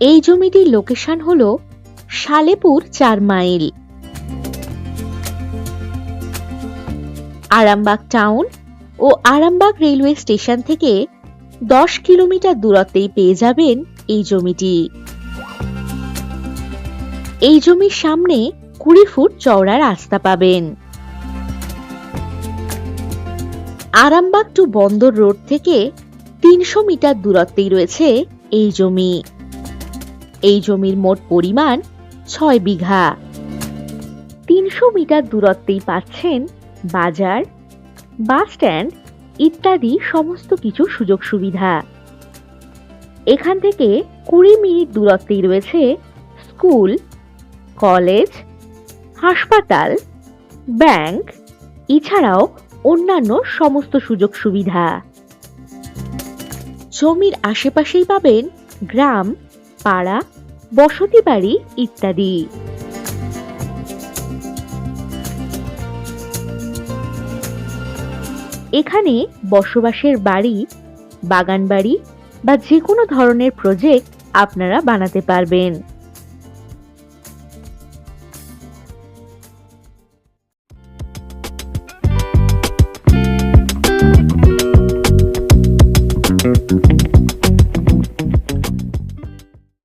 এই জমিটির লোকেশন হলো সালেপুর 4 মাইল। আরামবাগ টাউন ও আরামবাগ রেলওয়ে স্টেশন থেকে 10 কিলোমিটার দূরত্বেই পেয়ে যাবেন এই জমিটি। এই জমির সামনে 20 ফুট চওড়া রাস্তা পাবেন। আরামবাগ টু বন্দর রোড থেকে 300 মিটার দূরত্বেই রয়েছে এই জমি। এই জমির মোট পরিমাণ 6 বিঘা। 300 মিটার দূরত্বেই পাচ্ছেন বাজার, বাস স্ট্যান্ড ইত্যাদি সমস্ত কিছু সুযোগ সুবিধা। এখান থেকে 20 মিনিট দূরত্বেই রয়েছে স্কুল, কলেজ, হাসপাতাল, ব্যাংক এছাড়াও অন্যান্য সমস্ত সুযোগ সুবিধা। জমির আশেপাশেই পাবেন গ্রাম, পাড়া, বসতি বাড়ি ইত্যাদি। এখানে বসবাসের বাড়ি, বাগান বাড়ি বা যে কোনো ধরনের প্রজেক্ট আপনারা বানাতে পারবেন।